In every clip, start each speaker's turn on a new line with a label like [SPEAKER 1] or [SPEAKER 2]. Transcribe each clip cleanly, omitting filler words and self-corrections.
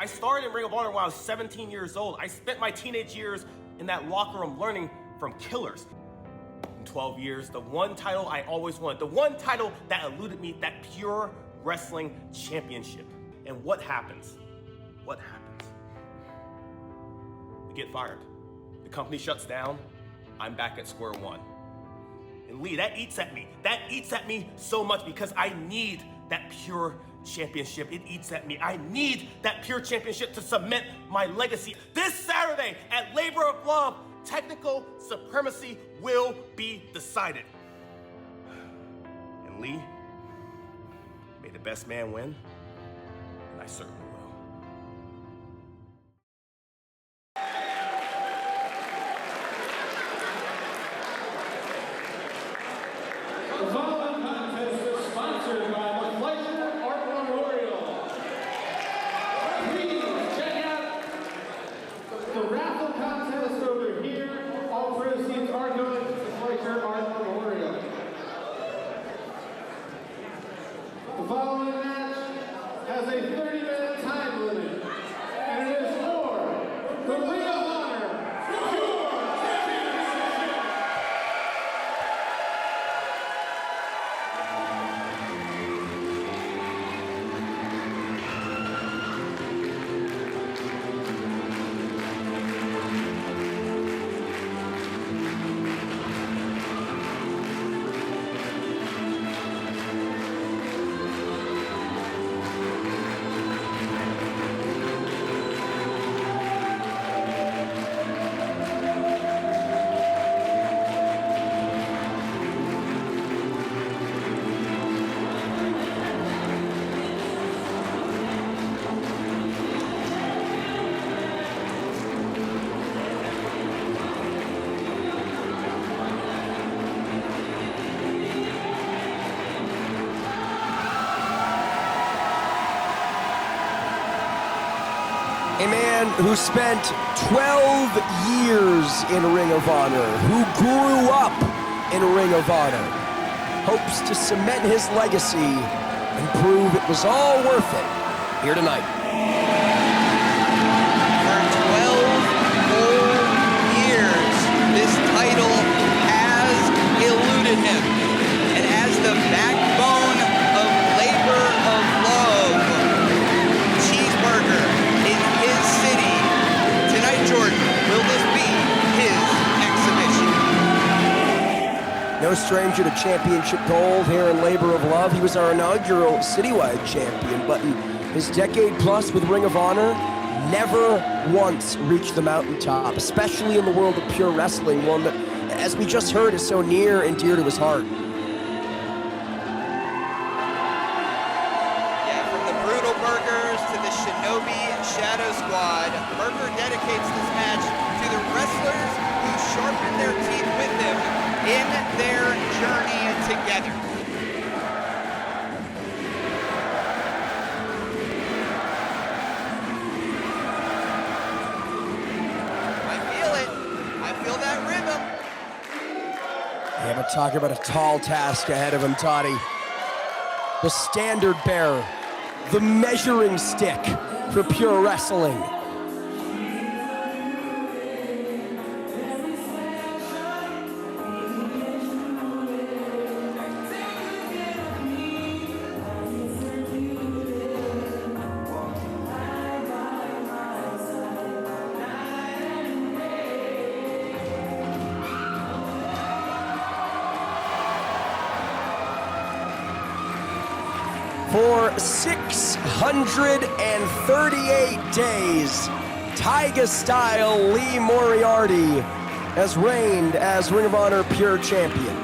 [SPEAKER 1] I started in Ring of Honor when I was 17 years old. I spent my teenage years in that locker room learning from killers. In 12 years, the one title I always wanted, the one title that eluded me, that pure wrestling championship. And what happens? What happens? We get fired. The company shuts down. I'm back at square one. And Lee, that eats at me. That eats at me so much because I need that pure championship. It eats at me. I need that pure championship to cement my legacy. This Saturday at Labor of Love, technical supremacy will be decided. And Lee, may the best man win, and I certainly will.
[SPEAKER 2] The following contest is sponsored by the Fleischer Art Memorial. Please check out the raffle contest over here. All proceeds are going to the Fleischer Art Memorial. The following match has a 30-minute time limit, and it is for the Ring of Honor Pure Championship.
[SPEAKER 3] A man who spent 12 years in Ring of Honor, who grew up in Ring of Honor, hopes to cement his legacy and prove it was all worth it here tonight.
[SPEAKER 4] For 12 whole years, this title has eluded him. And as the backbone of Labor of Love, Cheeseburger in his city, tonight, Jordan, will this be his exhibition?
[SPEAKER 3] No stranger to championship gold here in Labor of Love. He was our inaugural citywide champion, but in his decade plus with Ring of Honor, never once reached the mountaintop, especially in the world of pure wrestling, one that, as we just heard, is so near and dear to his heart.
[SPEAKER 4] Yeah, from the Brutal Burgers to the Shinobi Shadow Squad, Burger dedicates this match to the wrestlers who sharpened their teeth with him in their journey together. I feel it. I feel that rhythm.
[SPEAKER 3] Yeah, but talk about a tall task ahead of him, Toddy. The standard bearer, the measuring stick for pure wrestling. For 638 days, TAIGASTYLE Lee Moriarty has reigned as Ring of Honor Pure Champion,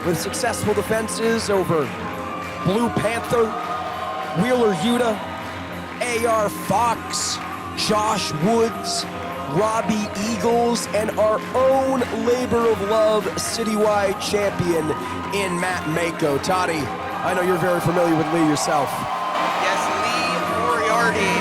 [SPEAKER 3] with successful defenses over Blue Panther, Wheeler Yuta, AR Fox, Josh Woods, Robbie Eagles, and our own Labor of Love citywide champion in Matt Mako. Toddy, I know you're very familiar with Lee yourself.
[SPEAKER 4] Yes, Lee Moriarty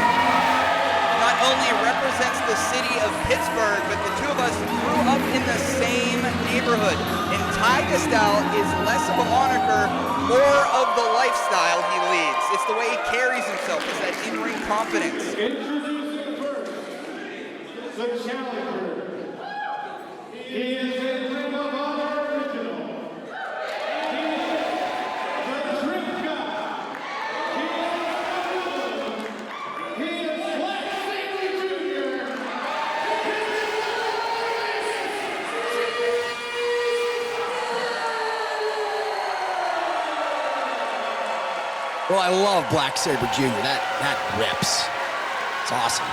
[SPEAKER 4] not only represents the city of Pittsburgh, but the two of us grew up in the same neighborhood. And TAIGASTYLE is less of a moniker, more of the lifestyle he leads. It's the way he carries himself, it's that in-ring confidence.
[SPEAKER 2] the challenger. He is a Ring of Honor original. He is the Drip God. He is Black Singh Jr.
[SPEAKER 3] Well, I love Black Sabre Jr. That rips. It's awesome.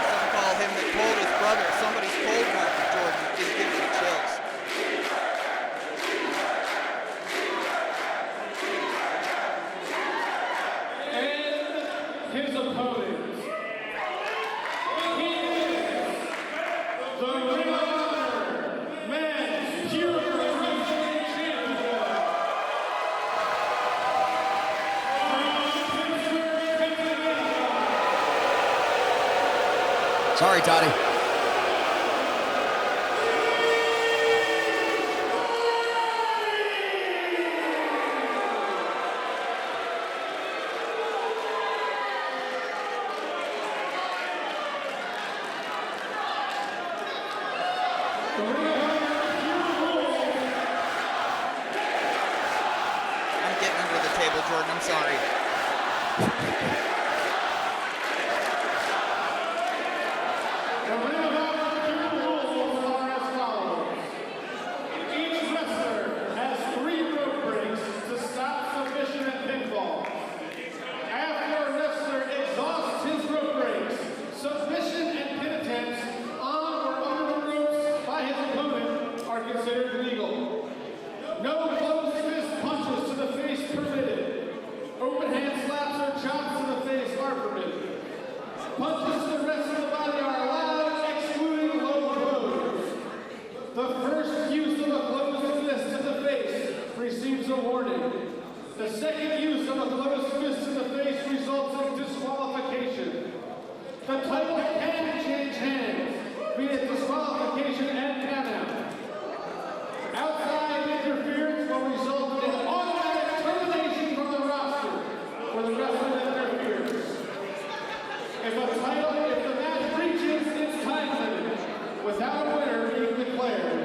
[SPEAKER 4] Some call him the coldest brother. Somebody's cold one, Jordan, is giving me chills.
[SPEAKER 2] And his opponent. He is the Ring of Honor Men's Pure Wrestling Champion.
[SPEAKER 3] Sorry, Toddy.
[SPEAKER 4] I'm getting under the table, Jordan. I'm sorry.
[SPEAKER 2] The Ring of Honor pure rules are as follows. Each wrestler has 3 rope breaks to stop submission and pinfall. After a wrestler exhausts his rope breaks, submission and pin attempts on or under the ropes by his opponent are considered legal. No closed fist punches to the face permitted. Open hand slaps or chops to the face are permitted. Punches to the rest of the body are allowed, excluding low blows. The first use of a closed fist to the face receives a warning. The second use of a closed fist to the face results in disqualification. The title can change hands via disqualification and countout. Outside interference will result in automatic termination from the roster for the wrestler that interferes. If the match reaches its time limit without a winner being declared,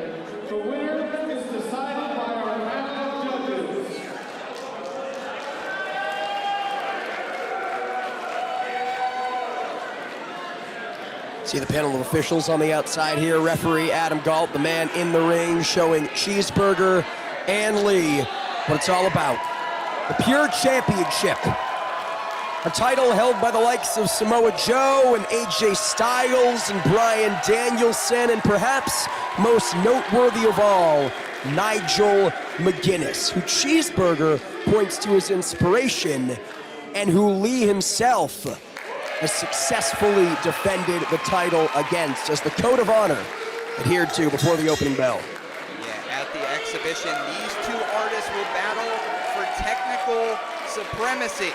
[SPEAKER 2] the winner is decided by our panel of judges.
[SPEAKER 3] See the panel of officials on the outside here. Referee Adam Galt, the man in the ring, showing Cheeseburger and Lee what it's all about. The Pure Championship. A title held by the likes of Samoa Joe and AJ Styles and Bryan Danielson, and perhaps most noteworthy of all, Nigel McGuinness, who Cheeseburger points to as inspiration, and who Lee himself has successfully defended the title against as the code of honor adhered to before the opening bell.
[SPEAKER 4] Yeah, at the exhibition, these 2 artists will battle for technical supremacy.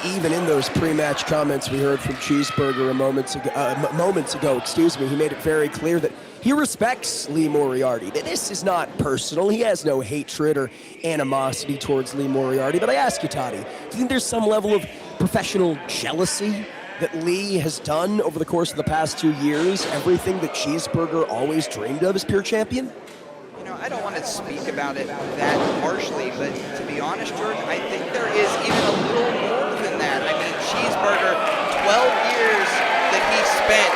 [SPEAKER 3] Even in those pre-match comments we heard from Cheeseburger moments ago, he made it very clear that he respects Lee Moriarty. This is not personal. He has no hatred or animosity towards Lee Moriarty. But I ask you, Toddy, do you think there's some level of professional jealousy that Lee has done over the course of the past 2 years? Everything that Cheeseburger always dreamed of as pure champion?
[SPEAKER 4] You know, I don't want to speak about it that harshly, but to be honest, Jordan, I think there is even a little more than that. I mean, Cheeseburger, 12 years that he spent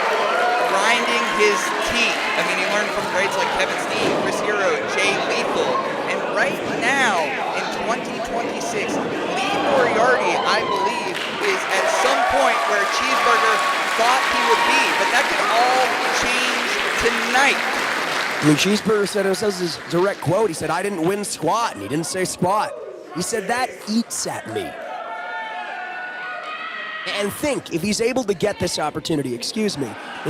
[SPEAKER 4] grinding his teeth. I mean, he learned from greats like Kevin Steen, Chris Hero, Jay Lethal, and right now, in 2026, Lee Moriarty, I believe, is at some point where Cheeseburger thought he would be, but that could all change tonight.
[SPEAKER 3] I mean, Cheeseburger said, it was his direct quote, he said, "I didn't win squat," and he didn't say squat. He said, "That eats at me." And think, if he's able to get this opportunity, if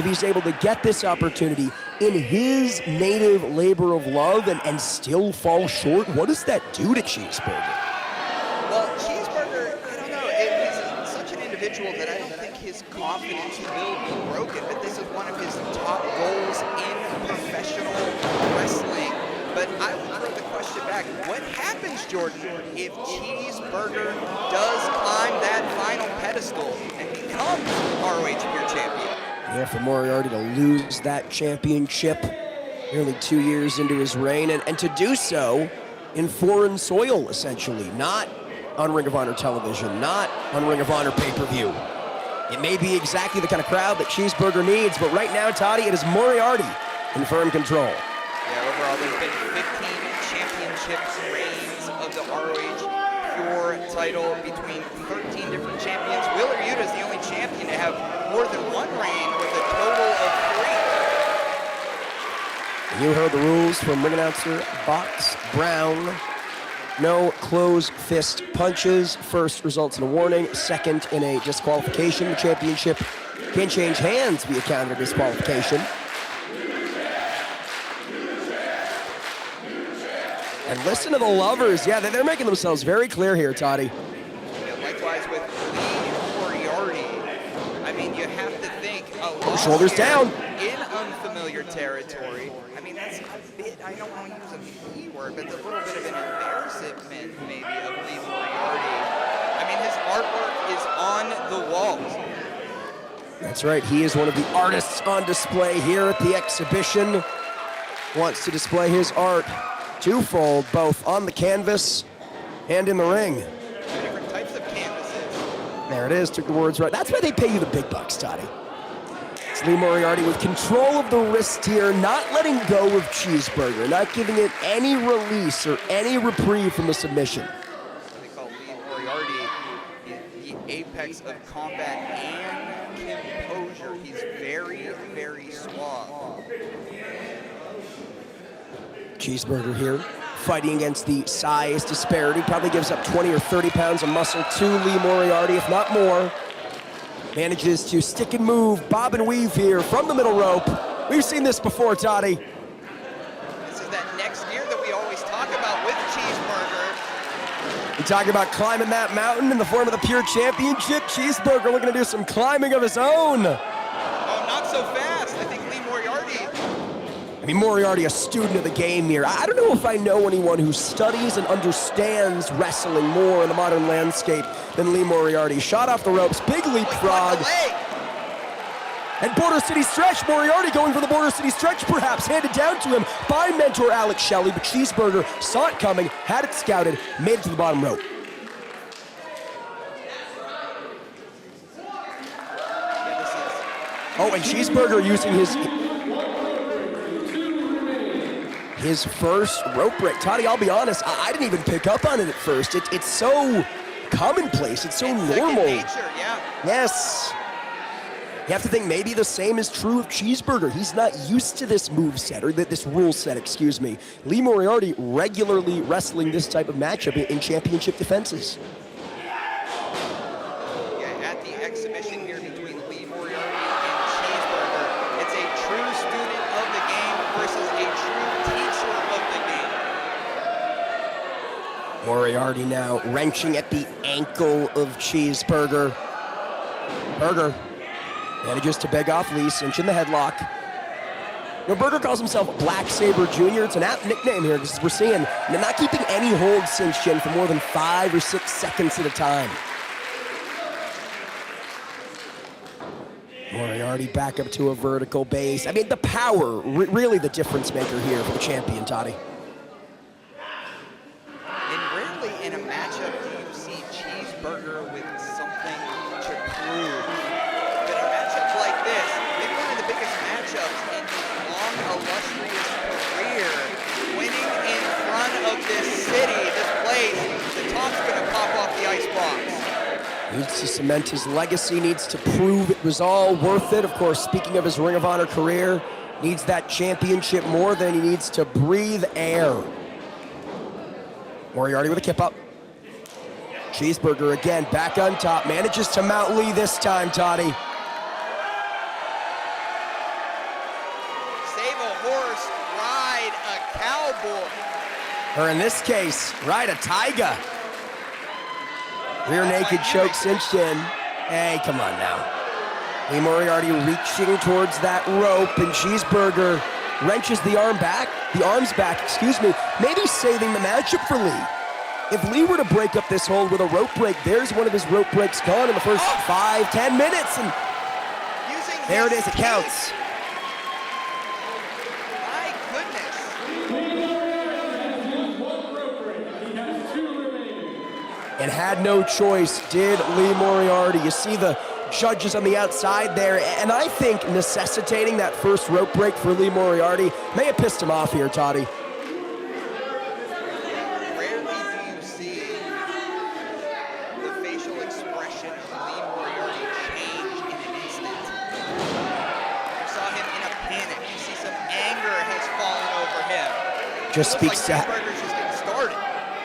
[SPEAKER 3] he's able to get this opportunity in his native labor of love and still fall short, what does that do to Cheeseburger?
[SPEAKER 4] Well, Cheeseburger, I don't know, he's such an individual that I don't think his confidence will be broken, but this is one of his top goals in question back. What happens, Jordan, if Cheeseburger does climb that final pedestal and becomes ROH Pure Champion?
[SPEAKER 3] Yeah, for Moriarty to lose that championship nearly 2 years into his reign, and to do so in foreign soil, essentially, not on Ring of Honor television, not on Ring of Honor pay-per-view. It may be exactly the kind of crowd that Cheeseburger needs, but right now, Toddy, it is Moriarty in firm control.
[SPEAKER 4] Yeah, overall, there's been 15 championship reigns of the ROH Pure title between 13 different champions. Wheeler Yuta is the only champion to have more than one reign with a total of 3.
[SPEAKER 3] You heard the rules from ring announcer Box Brown. No closed fist punches. First results in a warning, second in a disqualification. The championship can change hands via counter disqualification. And listen to the lovers. Yeah, they're making themselves very clear here, Toddy.
[SPEAKER 4] Yeah, likewise with Lee Moriarty. I mean, you have to think a lot
[SPEAKER 3] Shoulders down.
[SPEAKER 4] In unfamiliar territory. I mean, that's a bit, I don't want to use a B word, but it's a little bit of an embarrassment maybe of Lee Moriarty. I mean, his artwork is on the walls.
[SPEAKER 3] That's right, he is one of the artists on display here at the exhibition. Wants to display his art twofold, both on the canvas and in the ring.
[SPEAKER 4] Different types of canvases.
[SPEAKER 3] There it is, took the words right. That's why they pay you the big bucks, Toddy. It's Lee Moriarty with control of the wrist here, not letting go of Cheeseburger, not giving it any release or any reprieve from the submission.
[SPEAKER 4] They call Lee Moriarty the apex of combat and composure. He's very, very suave.
[SPEAKER 3] Cheeseburger here, fighting against the size disparity. Probably gives up 20 or 30 pounds of muscle to Lee Moriarty, if not more. Manages to stick and move, bob and weave here from the middle rope. We've seen this before, Toddy.
[SPEAKER 4] This is that next gear that we always talk about with Cheeseburger.
[SPEAKER 3] We talk about climbing that mountain in the form of the Pure Championship. Cheeseburger looking to do some climbing of his own.
[SPEAKER 4] Oh, not so fast. I think Lee Moriarty.
[SPEAKER 3] I mean, Moriarty, a student of the game here. I don't know if I know anyone who studies and understands wrestling more in the modern landscape than Lee Moriarty. Shot off the ropes, big leapfrog. And Border City stretch. Moriarty going for the Border City stretch, perhaps handed down to him by mentor Alex Shelley, but Cheeseburger saw it coming, had it scouted, made it to the bottom rope. Oh, and Cheeseburger using his first rope break. Toddy, I'll be honest, I didn't even pick up on it at first. It's so commonplace, it's so normal.
[SPEAKER 4] Second nature, yeah.
[SPEAKER 3] Yes. You have to think maybe the same is true of Cheeseburger. He's not used to this move set, or this rule set, excuse me. Lee Moriarty regularly wrestling this type of matchup in championship defenses.
[SPEAKER 4] Yeah, at the exhibition here between Lee Moriarty and Cheeseburger, it's a true student of the game versus a true teacher of the game.
[SPEAKER 3] Moriarty now wrenching at the ankle of Cheeseburger. Burger manages to beg off Lee, cinch in the headlock. You know, Burger calls himself Black Saber Jr. It's an apt nickname here because we're seeing not keeping any hold cinched in for more than 5 or 6 seconds at a time. Moriarty back up to a vertical base. I mean, the power, really the difference maker here for the champion, Toddy.
[SPEAKER 4] And rarely in a matchup do you see Cheeseburger with something to prove. But a matchup like this, maybe one of the biggest matchups in his long, illustrious career, winning in front of this city, this place, the top's gonna pop off the icebox.
[SPEAKER 3] Needs to cement his legacy, needs to prove it was all worth it. Of course, speaking of his Ring of Honor career, needs that championship more than he needs to breathe air. Moriarty with a kip up. Cheeseburger again, back on top, manages to mount Lee this time, Toddy.
[SPEAKER 4] Save a horse, ride a cowboy.
[SPEAKER 3] Or in this case, ride a Taiga. Rear naked choke cinched in. Hey, come on now. Lee Moriarty reaching towards that rope, and Cheeseburger wrenches the arms back, maybe saving the matchup for Lee. If Lee were to break up this hold with a rope break, there's one of his rope breaks gone in the first 5-10 minutes, and there it is, it counts.
[SPEAKER 4] My goodness.
[SPEAKER 3] And had no choice, did Lee Moriarty. You see the judges on the outside there, and I think necessitating that first rope break for Lee Moriarty may have pissed him off here, Toddy.
[SPEAKER 4] Rarely do you see the facial expression of Lee Moriarty change in an instant. You saw him in a panic. You see some anger has fallen over him.
[SPEAKER 3] Just speaks to
[SPEAKER 4] Cheeseburger's just getting started.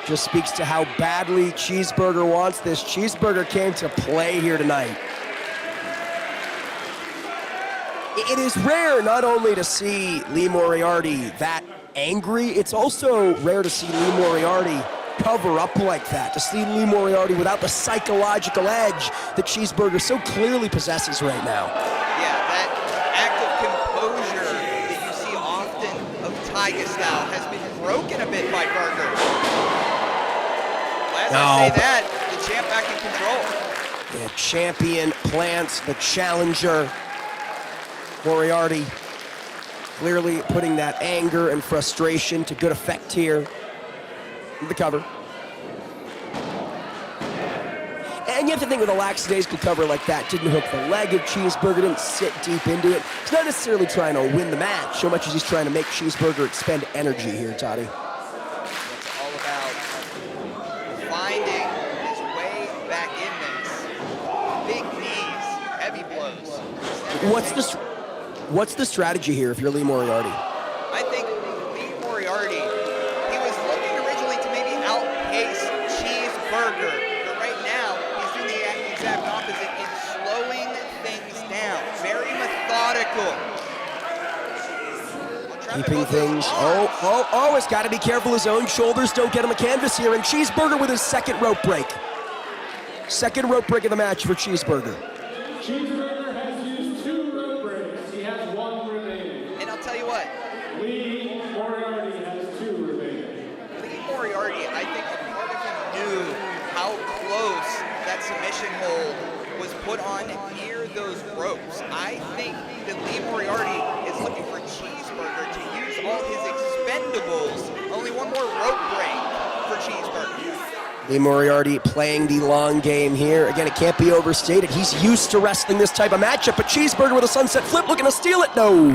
[SPEAKER 3] Just speaks to how badly Cheeseburger wants this. Cheeseburger came to play here tonight. It is rare not only to see Lee Moriarty that angry, it's also rare to see Lee Moriarty cover up like that, to see Lee Moriarty without the psychological edge that Cheeseburger so clearly possesses right now.
[SPEAKER 4] Yeah, that act of composure that you see often of TAIGASTYLE has been broken a bit by Burger. As I say that, the champ back in control.
[SPEAKER 3] The champion plants the challenger. Moriarty clearly putting that anger and frustration to good effect here. The cover. And you have to think with a lackadaisical cover like that, didn't hook the leg of Cheeseburger, didn't sit deep into it. He's not necessarily trying to win the match so much as he's trying to make Cheeseburger expend energy here, Toddy.
[SPEAKER 4] It's all about finding his way back in this. Big knees, heavy blows.
[SPEAKER 3] What's the strategy here if you're Lee Moriarty?
[SPEAKER 4] I think Lee Moriarty, he was looking originally to maybe outpace Cheeseburger, but right now he's doing the exact opposite in slowing things down. Very methodical.
[SPEAKER 3] Keeping things, he's got to be careful his own shoulders don't get on the canvas here, and Cheeseburger with his second rope break. Second rope break of the match for Cheeseburger.
[SPEAKER 2] Cheeseburger has used 2 rope breaks. He has 1 remaining.
[SPEAKER 4] And I'll tell you what,
[SPEAKER 2] Lee Moriarty has 2 remaining.
[SPEAKER 4] Lee Moriarty, I think a part of him knew how close that submission hold was put on near those ropes. I think that Lee Moriarty is looking for Cheeseburger to use all his expendables. Only one more rope break for Cheeseburger.
[SPEAKER 3] Lee Moriarty playing the long game here. Again, it can't be overstated. He's used to wrestling this type of matchup, but Cheeseburger with a sunset flip looking to steal it. No.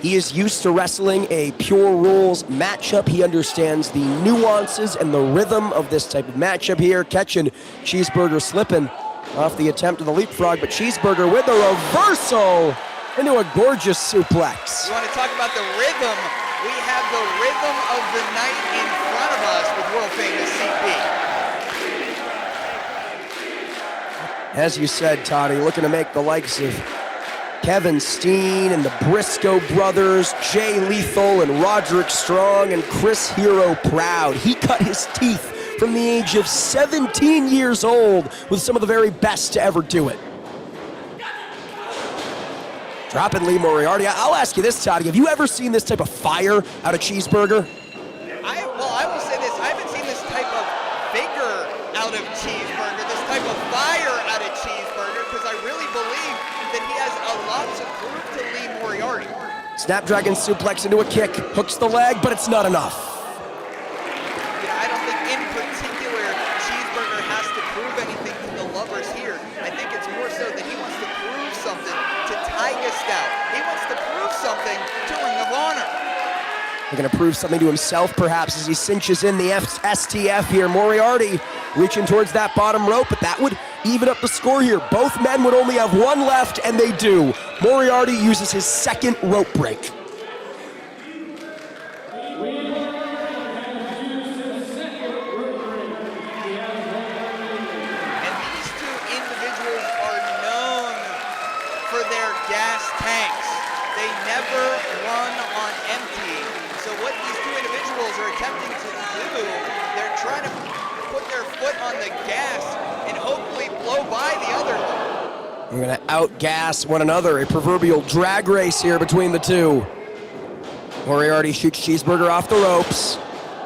[SPEAKER 3] He is used to wrestling a pure rules matchup. He understands the nuances and the rhythm of this type of matchup here. Catching Cheeseburger slipping off the attempt of the leapfrog, but Cheeseburger with a reversal into a gorgeous suplex.
[SPEAKER 4] You want to talk about the rhythm? We have the rhythm of the night in front of us with world famous CP.
[SPEAKER 3] As you said, Toddy, looking to make the likes of Kevin Steen and the Briscoe brothers, Jay Lethal and Roderick Strong and Chris Hero proud. He cut his teeth from the age of 17 years old with some of the very best to ever do it. Dropping Lee Moriarty. I'll ask you this, Toddy. Have you ever seen this type of fire out of Cheeseburger?
[SPEAKER 4] I will say this. I haven't seen this type of vigor out of Cheeseburger, this type of fire out of Cheeseburger, because I really believe that he has a lot to prove to Lee Moriarty.
[SPEAKER 3] Snapdragon suplex into a kick. Hooks the leg, but it's not enough.
[SPEAKER 4] I don't think in particular Cheeseburger has to prove anything to the lovers here. I think it's more so that he wants to prove something to TAIGASTYLE. He wants to prove something to Ring of Honor.
[SPEAKER 3] He's going to prove something to himself, perhaps, as he cinches in the STF here. Moriarty reaching towards that bottom rope, but that would even up the score here. Both men would only have 1 left, and they do. Moriarty uses his second rope break.
[SPEAKER 4] Gas tanks. They never run on empty. So what these 2 individuals are attempting to do, they're trying to put their foot on the gas and hopefully blow by the other.
[SPEAKER 3] We're gonna outgas one another. A proverbial drag race here between the two. Moriarty shoots Cheeseburger off the ropes.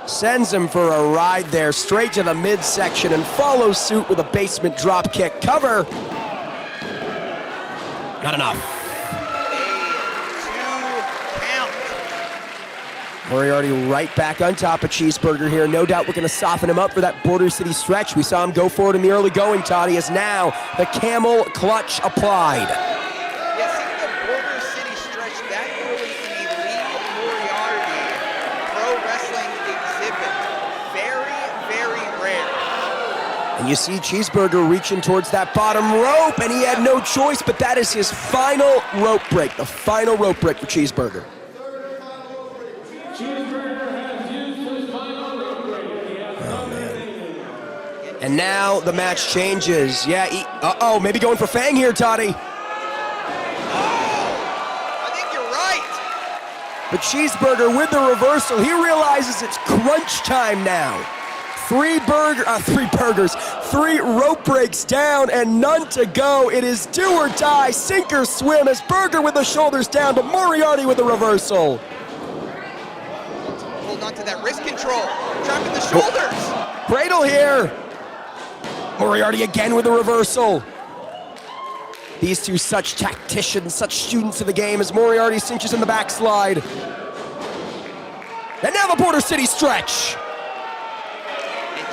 [SPEAKER 3] Sends him for a ride there, straight to the midsection, and follows suit with a basement drop kick. Cover. Not enough.
[SPEAKER 4] A 2 count.
[SPEAKER 3] Moriarty right back on top of Cheeseburger here. No doubt we're going to soften him up for that Border City stretch. We saw him go for it in the early going, Toddy, as now the camel clutch applied.
[SPEAKER 4] Yeah, seeing the Border City stretch that early in a Lee Moriarty pro wrestling exhibit. Very, very rare.
[SPEAKER 3] And you see Cheeseburger reaching towards that bottom rope, and he had no choice, but that is his final rope break, the final rope break for Cheeseburger. Oh, man. And now the match changes. Yeah, uh-oh, maybe going for Fang here, Toddy.
[SPEAKER 4] I think you're right.
[SPEAKER 3] But Cheeseburger with the reversal, he realizes it's crunch time now. Three rope breaks down and none to go. It is do or die, sink or swim, as Burger with the shoulders down, but Moriarty with the reversal.
[SPEAKER 4] Hold on to that wrist control, dropping the shoulders.
[SPEAKER 3] Cradle here. Moriarty again with the reversal. These two such tacticians, such students of the game, as Moriarty cinches in the backslide. And now the Border City stretch.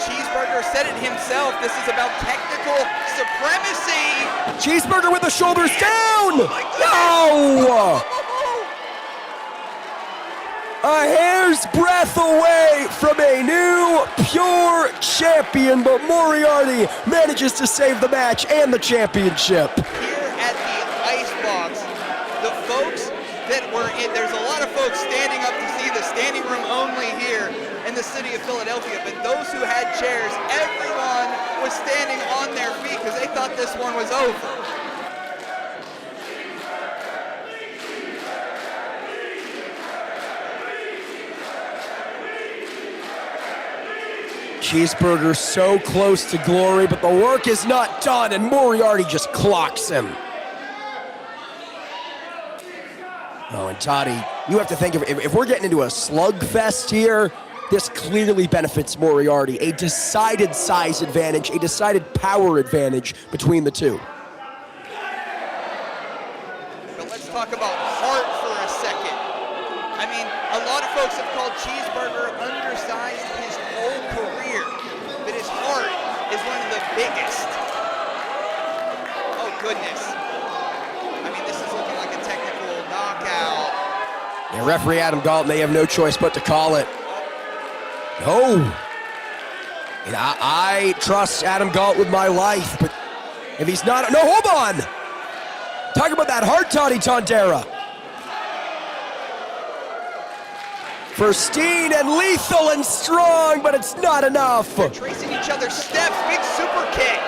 [SPEAKER 4] Cheeseburger said it himself, this is about technical supremacy.
[SPEAKER 3] Cheeseburger with the shoulders down!
[SPEAKER 4] Oh
[SPEAKER 3] No! A hair's breadth away from a new pure champion, but Moriarty manages to save the match and the championship.
[SPEAKER 4] Here at the Icebox, the folks that were in, there's a lot of folks standing up to see the standing room only here in the city of Philadelphia, but those who had chairs, everyone was standing on their feet because they thought this one was over.
[SPEAKER 3] Cheeseburger so close to glory, but the work is not done, and Moriarty just clocks him. Oh, and Toddy, you have to think of, if we're getting into a slugfest here, this clearly benefits Moriarty. A decided size advantage, a decided power advantage between the two.
[SPEAKER 4] But let's talk about heart for a second. I mean, a lot of folks have called Cheeseburger undersized his whole career, but his heart is one of the biggest. Oh, goodness. I mean, this is looking like a technical knockout.
[SPEAKER 3] Yeah, referee Adam Galt may have no choice but to call it. No. And I trust Adam Galt with my life, but if he's not, no, hold on. Talk about that heart, Tondera. Pristine and lethal and strong, but it's not enough.
[SPEAKER 4] They're tracing each other's steps, big super kick.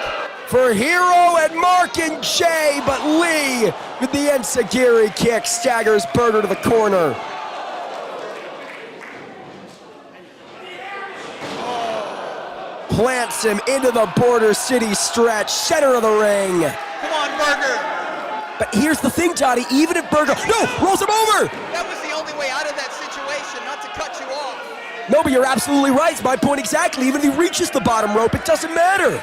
[SPEAKER 3] For Hero and Mark and Jay, but Lee with the enziguri kick staggers Burger to the corner. Plants him into the Border City stretch, center of the ring.
[SPEAKER 4] Come on, Burger.
[SPEAKER 3] But here's the thing, Toddy, even if Burger, no, rolls him over.
[SPEAKER 4] That was the only way out of that situation, not to cut you off.
[SPEAKER 3] No, but you're absolutely right. It's my point exactly. Even if he reaches the bottom rope, it doesn't matter.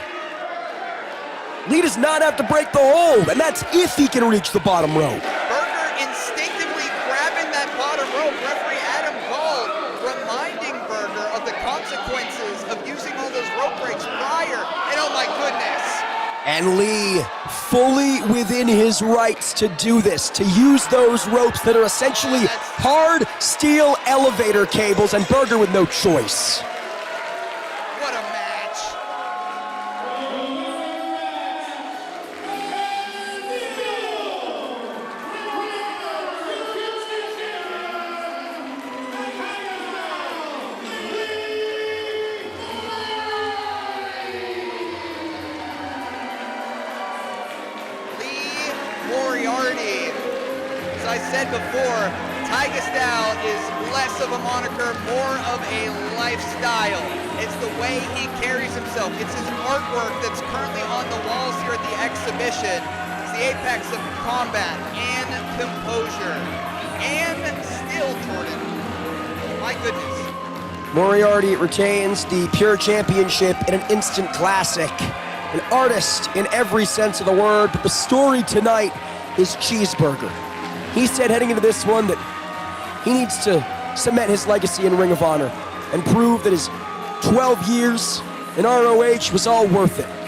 [SPEAKER 3] Lee does not have to break the hold, and that's if he can reach the bottom rope.
[SPEAKER 4] Burger instinctively grabbing that bottom rope. Referee Adam Galt reminding Burger of the consequences of using all those rope breaks prior. And oh my goodness.
[SPEAKER 3] And Lee, fully within his rights to do this, to use those ropes that are essentially hard steel elevator cables, and Burger with no choice.
[SPEAKER 4] What a match. Moriarty. As I said before, TAIGASTYLE is less of a moniker, more of a lifestyle. It's the way he carries himself. It's his artwork that's currently on the walls here at the exhibition. It's the apex of combat and composure. And still, Jordan, my goodness.
[SPEAKER 3] Moriarty retains the Pure Championship in an instant classic. An artist in every sense of the word, but the story tonight is Cheeseburger. He said heading into this one that he needs to cement his legacy in Ring of Honor and prove that his 12 years in ROH was all worth it.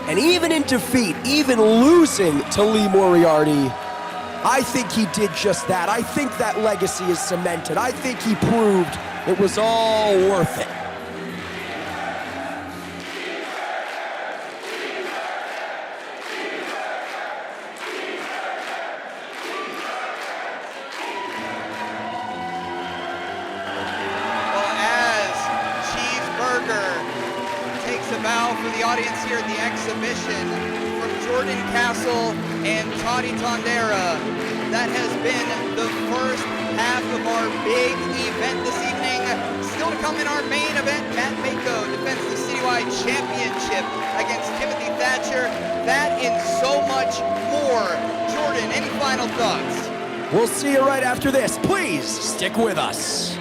[SPEAKER 3] And even in defeat, even losing to Lee Moriarty, I think he did just that. I think that legacy is cemented. I think he proved it was all worth it.
[SPEAKER 4] For the audience here at the exhibition, from Jordan Castle and Toddy Tondera, that has been the first half of our big event this evening. Still to come in our main event, Matt Mako defends the citywide championship against Timothy Thatcher. That and so much more. Jordan, any final thoughts?
[SPEAKER 3] We'll see you right after this. Please stick with us.